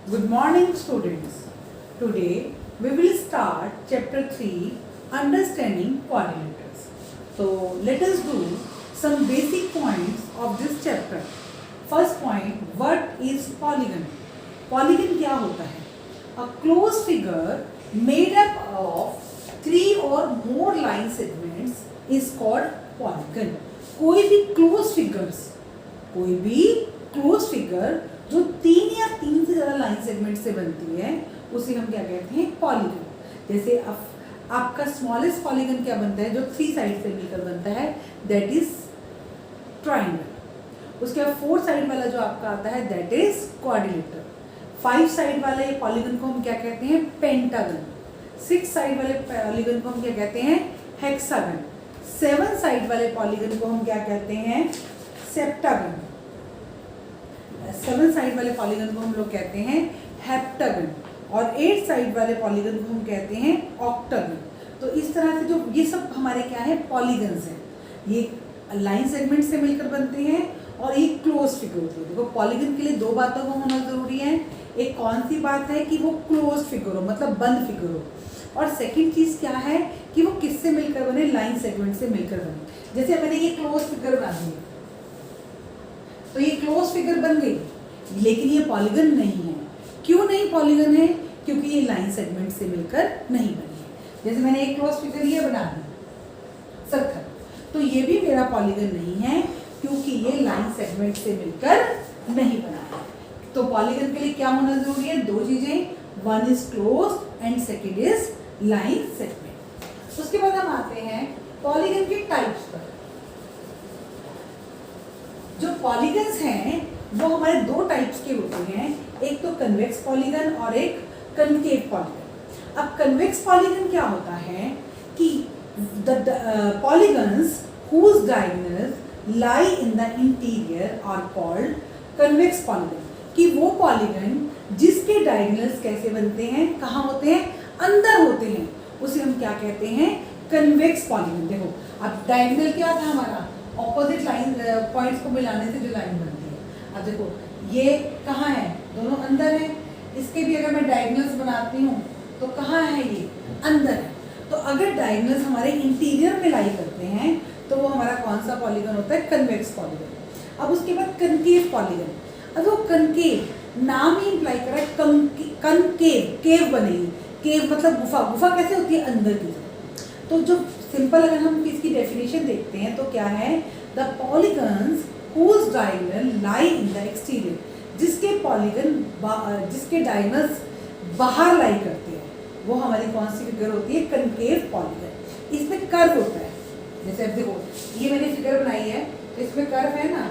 Good morning, students. Today we will start chapter 3, Understanding Coordinators. So let us do some basic points of this chapter. First point, what is polygon? Polygon क्या होता है? A closed figure made up of 3 or more line segments is called polygon. कोई भी closed figure जो 3 या 3 से ज़्यादा line segment से बनती है उसे हम क्या कहते हैं? पॉलीगन. जैसे आपका स्मॉलेस्ट पॉलीगन क्या बनता है जो 3 साइड से मिलकर बनता है, दैट इज ट्राइंगल. उसके बाद 4 साइड वाला जो आपका आता है दैट इज क्वाड्रिलेटरल. 5 साइड वाले पॉलीगन को हम क्या कहते हैं? पेंटागन. 6 साइड वाले पॉलीगन को हम क्या कहते हैं? हेक्सागन. 7 साइड वाले पॉलीगन को हम क्या कहते हैं? सेप्टागन. 7 साइड वाले पॉलीगन को हम लोग कहते हैं हेप्टागन. और 8 साइड वाले पॉलीगन को हम कहते हैं ऑक्टागन. तो इस तरह से जो ये सब हमारे क्या है? पॉलीगन्स हैं. ये लाइन सेगमेंट से मिलकर बनते हैं और ये क्लोज फिगर होती है. देखो पॉलीगन के लिए 2 बातों का होना जरूरी है. एक कौन सी बात है कि वो क्लोज फिगर हो, मतलब बंद फिगर हो. और सेकंड चीज़ क्या है कि वो किससे मिलकर बने? लाइन सेगमेंट से मिलकर बने. जैसे मैंने ये क्लोज फिगर बना दी तो ये क्लोज फिगर बन गई, लेकिन ये पॉलीगन नहीं है. क्यों नहीं पॉलीगन है? क्योंकि ये लाइन सेगमेंट से मिलकर नहीं बनी है. जैसे मैंने एक क्लोज फिगर ये बना दी सर्कल, तो ये भी मेरा पॉलीगन नहीं है क्योंकि ये लाइन सेगमेंट से मिलकर नहीं बना है. तो पॉलीगन के लिए क्या होना जरूरी है? 2 चीजें. One is close and second is line segment. उसके बाद हम आते हैं पॉलीगन के टाइप्स पर. जो पॉलीगन्स हैं वो हमारे 2 टाइप्स के होते हैं. एक तो कन्वेक्स पॉलीगन और एक कनकेव पॉलीगन. अब कन्वेक्स पॉलीगन क्या होता है कि the polygons whose diagonals lie in the interior are called convex polygon. कि वो पॉलीगन जिसके डायगोनल्स कैसे बनते हैं? कहाँ होते हैं? अंदर होते हैं. उसे हम क्या कहते हैं? Convex polygon. देखो अब डायगोनल क्या था हमारा? ऑपोजिट लाइन पॉइंट्स को मिलाने से जो लाइन बनती है. अब देखो ये कहाँ है? दोनों अंदर है. इसके भी अगर मैं डायगोनल्स बनाती हूँ तो कहाँ है? ये अंदर है. तो अगर डायगोनल्स हमारे इंटीरियर में लाई करते हैं तो वो हमारा कौन सा पॉलीगन होता है? Convex polygon. अब उसके बाद कनकेव पॉलीगन. अब वो कनकेव नाम ही इंप्लाई कर रहा है कनकेव, केव बनेगी. केव मतलब गुफा. गुफा कैसे होती है? अंदर की. तो जो सिंपल अगर हम इसकी डेफिनेशन देखते हैं तो क्या है? The polygons whose diagonal lie in the exterior. जिसके पॉलीगन जिसके डायगोनल्स बाहर लाई करते हैं वो हमारी कौन सी फिगर होती है? Concave polygon. इसमें कर्व होता है. जैसे अब देखो ये मैंने फिगर बनाई है तो इसमें कर्व है ना,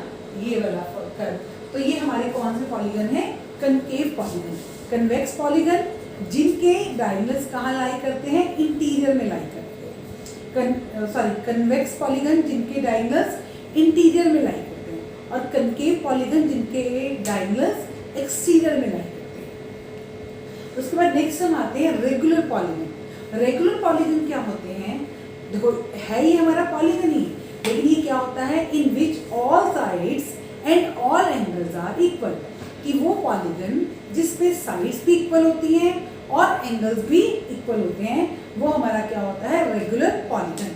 ये वाला कर्व. तो ये हमारे कौन से पॉलीगन है? Concave polygon. कन्वेक्स पॉलीगन जिनके डायगोनल्स कहाँ लाई करते हैं? इंटीरियर में लाई करते हैं. कन्वेक्स पॉलीगन जिनके डायगोनल्स इंटीरियर में लाई करते हैं और कनकेव पॉलीगन जिनके डायगोनल्स एक्सटीरियर में लाई करते हैं. उसके बाद नेक्स्ट हम आते हैं रेगुलर पॉलीगन. रेगुलर पॉलीगन क्या होते हैं? देखो है ये हमारा पॉलीगन ही, लेकिन ये क्या होता है? In which all sides and all angles are equal. कि वो पॉलीगन जिसपे साइड्स भी इक्वल होती हैं और एंगल्स भी इक्वल होते हैं वो हमारा क्या होता है? Regular polygon.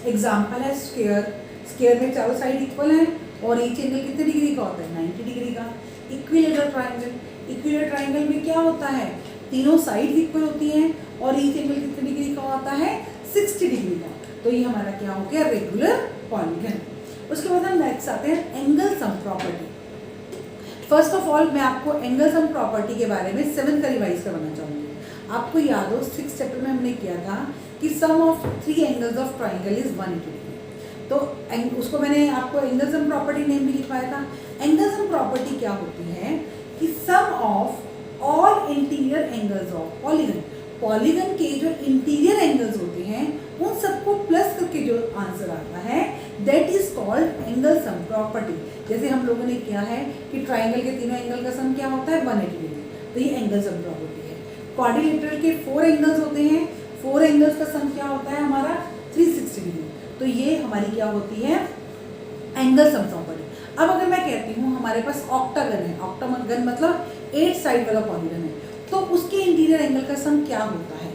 एग्जाम्पल है स्क्वायर. स्क्वायर में चारों साइड इक्वल हैं और ईच एंगल कितने डिग्री का होता है? 90 डिग्री का. Equilateral triangle. इक्विलेटरल ट्राइंगल में क्या होता है? तीनों साइड इक्वल होती हैं और ईच एंगल कितने डिग्री का होता है? 60 डिग्री का. तो ये हमारा क्या हो गया? Regular polygon. उसके बाद हम नेक्स्ट आते हैं angle sum property. First of all मैं आपको एंगल सम प्रॉपर्टी के बारे में 7 का रिवाइज करवाना चाहूँगी. आपको याद हो 6 चैप्टर में हमने किया था कि sum of 3 angles of triangle is 180 degree. तो उसको मैंने आपको एंगल सम प्रॉपर्टी नेम भी लिखवाया था. एंगल सम प्रॉपर्टी क्या होती है कि sum of all interior angles of polygon. Polygon के जो इंटीरियर एंगल्स होते हैं उन सबको प्लस करके जो आंसर आता है that is called angle sum property. जैसे हम लोगों ने किया है कि ट्राइंगल के तीनों एंगल का सम क्या होता है? 180 डिग्री. तो ये एंगल सम प्रॉपर्टी है. क्वाड्रिलेटरल के 4 एंगल्स होते हैं. 4 एंगल्स का सम क्या होता है हमारा? 360 डिग्री. तो ये हमारी क्या होती है? Angle sum property. अब अगर मैं कहती हूँ हमारे पास ऑक्टागन है. ऑक्टागन मतलब 8 साइड वाला पॉलीगन है, तो उसके इंटीरियर एंगल का सम क्या होता है?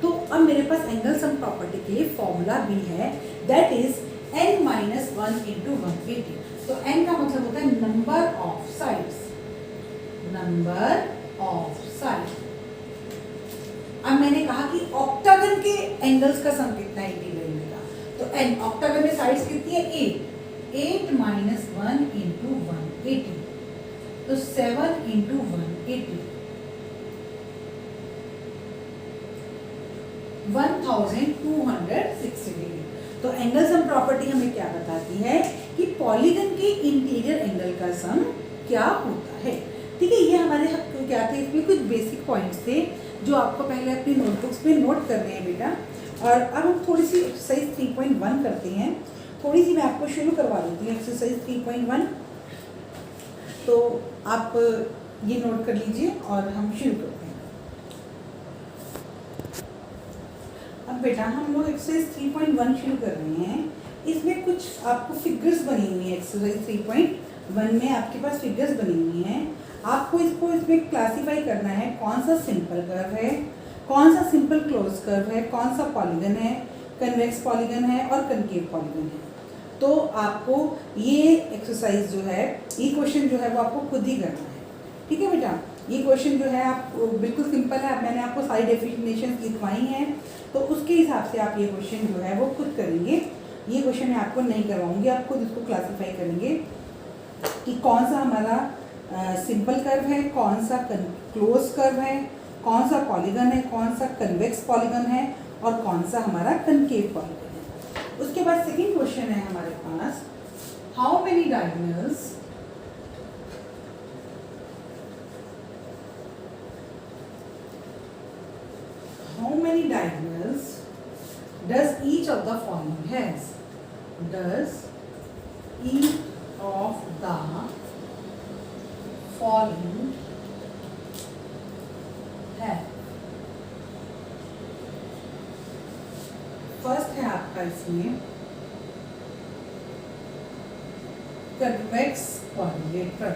तो अब मेरे पास एंगल सम प्रॉपर्टी के लिए फॉर्मूला भी है, that is n minus 1 into 180। तो n का मतलब होता है number of sides, number of side. अब मैंने कहा कि ऑक्टागन के एंगल्स का सम कितना है इंटीरियर एंगल का, तो n ऑक्टागन में साइड्स कितनी है? 8 माइनस 1 इंटू 180, तो 7 इंटू 180, 1260 डिग्री। तो एंगल सम प्रॉपर्टी हमें क्या बताती है कि पॉलीगन के इंटीरियर एंगल का सम क्या होता है। ठीक है, ये हमारे क्या थे, इसमें कुछ बेसिक पॉइंट्स थे जो आपको पहले अपनी नोटबुक्स में नोट करने हैं बेटा। और अब हम थोड़ी सी एक्सरसाइज 3.1 करते हैं, थोड़ी सी मैं आपको शुरू करवा देती हूँ एक्सरसाइज 3.1। तो आप ये नोट कर लीजिए और हम शुरू करते हैं। अब बेटा हम लोग एक्सरसाइज 3.1 शुरू कर रहे हैं। इसमें कुछ आपको फिगर्स बनी हुई है, एक्सरसाइज 3.1 में आपके पास फिगर्स बनी हुई हैं। आपको इसको इसमें क्लासीफाई करना है, कौन सा सिंपल कर्व है, कौन सा सिंपल क्लोज कर्व है, कौन सा पॉलीगन है, कन्वेक्स पॉलीगन है और कनकेव पॉलीगन है। तो आपको ये एक्सरसाइज जो है, ये क्वेश्चन जो है वो आपको खुद ही करना है। ठीक है बेटा, ये क्वेश्चन जो है आप बिल्कुल सिंपल है, मैंने आपको सारी डेफिनेशन लिखवाई हैं, तो उसके हिसाब से आप ये क्वेश्चन जो है वो खुद करेंगे। ये क्वेश्चन मैं आपको नहीं करवाऊंगी, आप खुद इसको क्लासीफाई करेंगे कि कौन सा हमारा सिंपल कर्व है, कौन सा क्लोज कर्व है, कौन सा पॉलीगन है, कौन सा कन्वेक्स पॉलीगन है और कौन सा हमारा कनकेव पॉलीगन है। उसके बाद सेकंड क्वेश्चन है हमारे पास, how many diagonals does each of the following has? Does each of the following have? First है आपका इसमें कन्वेक्स क्वाड्रिलेटरल।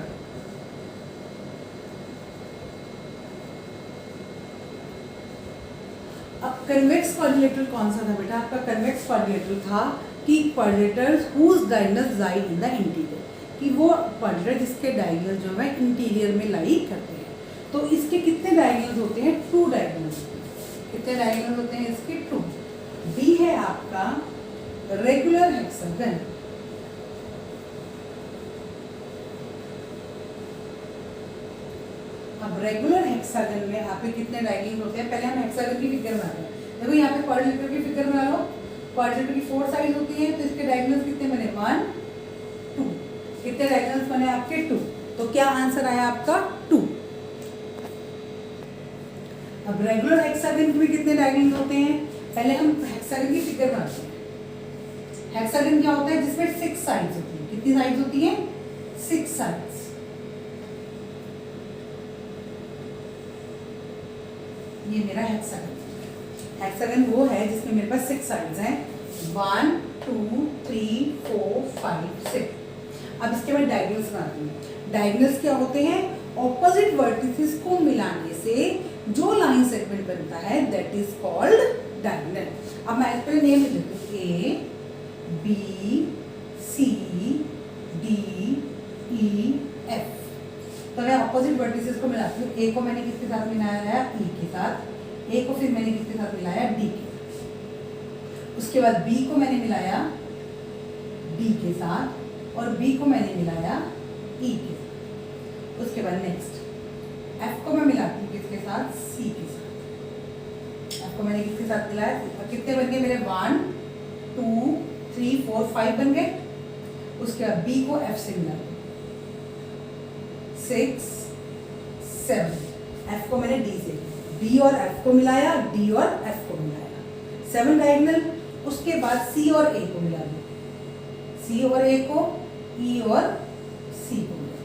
अब कन्वेक्स क्वाड्रिलेटरल कौन सा था बेटा? आपका कन्वेक्स क्वाड्रिलेटरल था कि quadrilaterals whose diagonals lie in the interior, कि वो क्वाड्रिलेटर जिसके डायगोनल जो है इंटीरियर में लाई करते हैं। तो इसके कितने डायगोनल्स होते हैं? 2 डायगोनल्स। कितने डायगोनल होते हैं इसके? 2। बी है आपका रेगुलर हेक्सागन। अब रेगुलर हेक्सागन में आपके कितने डायगोनल होते हैं? पहले हम हेक्सागन की फिगर बनाते हैं। देखो यहाँ पे क्वाड्रिलेटरल की फिगर बना लो। क्वाड्रिलेटरल की 4 साइड होती है, तो इसके डायगोनल्स कितने बने? 1 2। कितने डायगोनल्स बने आपके? 2। तो क्या आंसर आया आपका? 2। अब रेगुलर हेक्सागन में कितने डायगोनल्स होते हैं? पहले हम हेक्सागन की फिगर बनाते हैं। हेक्सागन क्या होता है? जिसमें 6 साइड्स होती है। कितनी साइड्स होती है? 6 साइड्स। ये मेरा हेक्सागन। हेक्सागन वो है जिसमें मेरे पास 6 साइड्स हैं, 1 2 3 4 5 6। अब इसके बाद डायगोनल्स बनाते हैं। डायगोनल्स क्या होते हैं? ऑपोजिट वर्टिसेस को मिलाने से जो लाइन सेगमेंट बनता है दैट इज कॉल्ड डायगोनल। अब मैं इसके नेम लिख देती हूँ, A B C D E F. तो मैं ऑपोजिट वर्टिसेस को मिलाती हूँ। ए को मैंने किसके साथ मिलाया है? ई के साथ। ए को फिर मैंने किसके साथ मिलाया? डी के। उसके बाद बी को मैंने मिलाया डी के साथ और बी को मैंने मिलाया ई के साथ। उसके बाद नेक्स्ट एफ को मैं मिलाती हूँ किसके साथ? सी के साथ। एफ को मैंने किसके साथ मिलाया? और कितने बन गए मेरे? 1 2 3 4 5 बन गए। उसके बाद बी को एफ से मिला 6 7। एफ को मैंने डी से, बी और एफ को मिलाया, डी और एफ को मिलाया, 7 डायगोनल। उसके बाद सी और ए को मिला दिया, सी और ए को, ई और सी को मिला,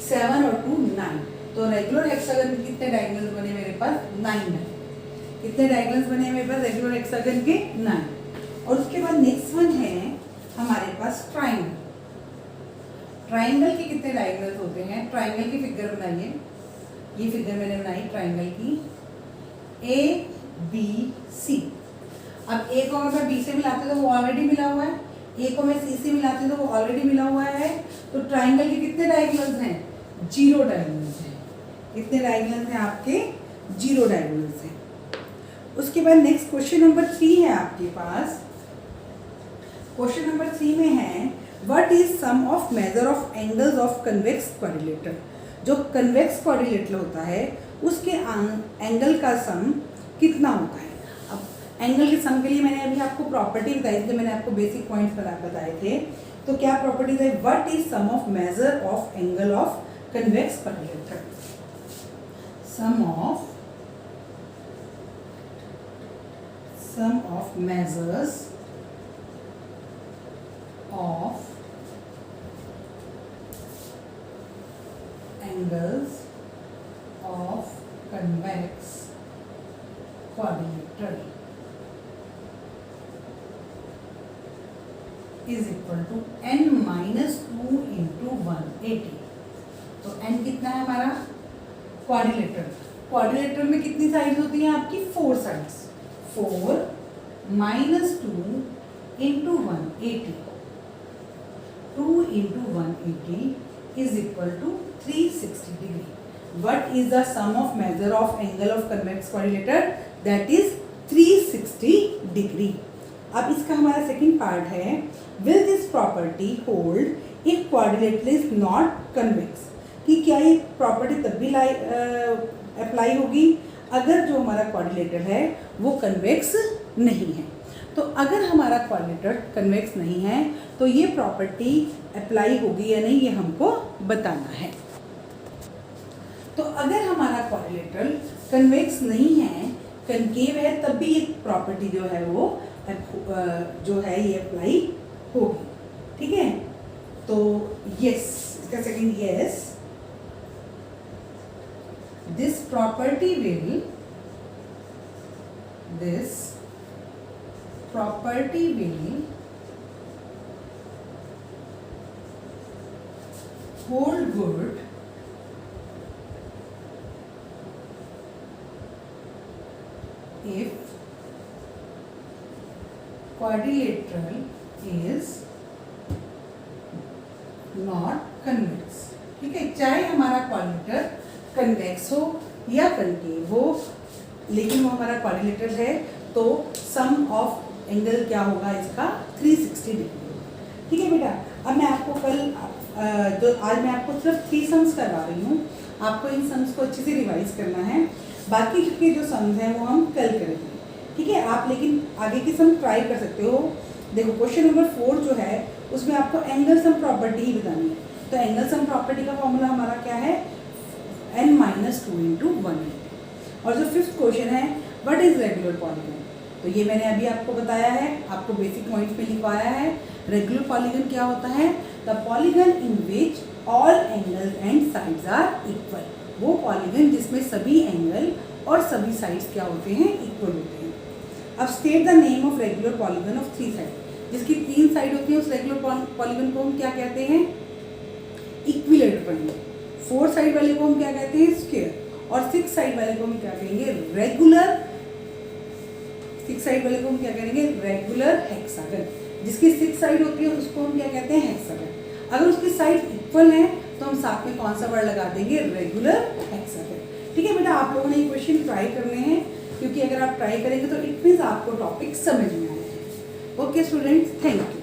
7 और 2 9। तो रेगुलर हेक्सागन में कितने डायगोनल्स बने मेरे पास? 9 है। कितने डायगोनल्स बने मेरे पास रेगुलर हेक्सागन के? 9। और उसके बाद नेक्स्ट वन है हमारे पास ट्राइंगल। ट्राइंगल के कितने डायगोनल्स होते हैं? ट्राइंगल की फिगर बनाइए। ये फिगर मैंने बनाई ट्राइंगल की ए बी सी। अब ए को अगर मैं बी से मिलाती हूँ तो वो ऑलरेडी मिला हुआ है, ए को मैं सी से मिलाती हूँ तो वो ऑलरेडी मिला हुआ है। तो ट्राइंगल के कितने डायगोनल्स हैं? 0 डायगोनल्स हैं। कितने डायगोनल्स हैं आपके? 0 डायगोनल्स हैं। उसके बाद नेक्स्ट क्वेश्चन नंबर 3 है आपके पास। क्वेश्चन नंबर 3 में है what is sum of measure of angles of convex quadrilateral. जो कन्वेक्स क्वाड्रिलेटरल होता है उसके एंगल का सम कितना होता है? अब एंगल के सम के लिए मैंने अभी आपको प्रॉपर्टी बताई थी, मैंने आपको बेसिक पॉइंट्स बताए थे। तो क्या प्रॉपर्टीज है? What is sum of measure of angle of convex quadrilateral. Sum of measures of angles of convex quadrilateral is equal to n minus 2 into 180। तो n कितना है हमारा? क्वाड्रिलेटरल में कितनी साइड्स होती हैं आपकी? 4 sides. 4 minus 2 into 180, 2 into 180 is equal to 360 degree. What is the sum of measure of angle of convex quadrilateral? That is 360 degree. अब इसका हमारा सेकंड पार्ट है will this property hold if quadrilateral is not convex। कि क्या ये property तब भी apply होगी अगर जो हमारा क्वाड्रिलेटरल है वो कन्वेक्स नहीं है। तो अगर हमारा क्वाड्रिलेटरल कन्वेक्स नहीं है तो ये प्रॉपर्टी अप्लाई होगी या नहीं, ये हमको बताना है। तो अगर हमारा क्वाड्रिलेटरल कन्वेक्स नहीं है, कनकेव है, तब भी ये प्रॉपर्टी जो है वो जो है ये अप्लाई होगी। ठीक है, तो यस, इसका second yes, this property will hold good if quadrilateral is not convex। ठीक है, चाहे हमारा क्वाड्रिलेटरल कन्वेक्स हो या कनकेव हो, लेकिन वो हमारा क्वाड्रिलेटरल है तो सम ऑफ एंगल क्या होगा इसका? 360 डिग्री होगा। ठीक है बेटा, अब मैं आपको आज मैं आपको सिर्फ 3 सम्स करवा रही हूँ। आपको इन सम्स को अच्छे से रिवाइज करना है, बाकी के जो सम्स हैं वो हम कल करेंगे। ठीक है, आप लेकिन आगे की सम ट्राई कर सकते हो। देखो क्वेश्चन नंबर 4 जो है उसमें आपको एंगल सम प्रॉपर्टी ही बतानी है। तो एंगल सम प्रॉपर्टी का फॉर्मूला हमारा क्या है? n minus 2 into 180। और जो 5th क्वेश्चन है व्हाट इज रेगुलर पॉलीगन, तो ये मैंने अभी आपको बताया है, आपको बेसिक पॉइंट्स में लिखवाया है। रेगुलर पॉलीगन क्या होता है? The polygon in which all angles and sides are equal. वो पॉलीगन जिसमें सभी एंगल और सभी साइड्स क्या होते हैं? इक्वल होते हैं। अब state the name of regular polygon of 3 side. जिसकी 3 साइड होती है उस रेगुलर पॉलीगन को हम क्या कहते हैं? Equilateral triangle. 4 साइड वाले को हम क्या कहते हैं? स्क्वायर। और 6 साइड वाले को हम क्या कहेंगे? रेगुलर। 6 साइड वाले को हम क्या करेंगे? Regular hexagon. जिसकी 6 साइड होती है उसको हम क्या कहते हैं? हेक्सागन। अगर उसकी साइड इक्वल है तो हम साथ में कौन सा वर्ड लगा देंगे? Regular hexagon. ठीक है बेटा, आप लोगों ने ये क्वेश्चन ट्राई करने हैं, क्योंकि अगर आप ट्राई करेंगे तो इट मीन्स आपको टॉपिक समझ में आया है। Okay students, thank you.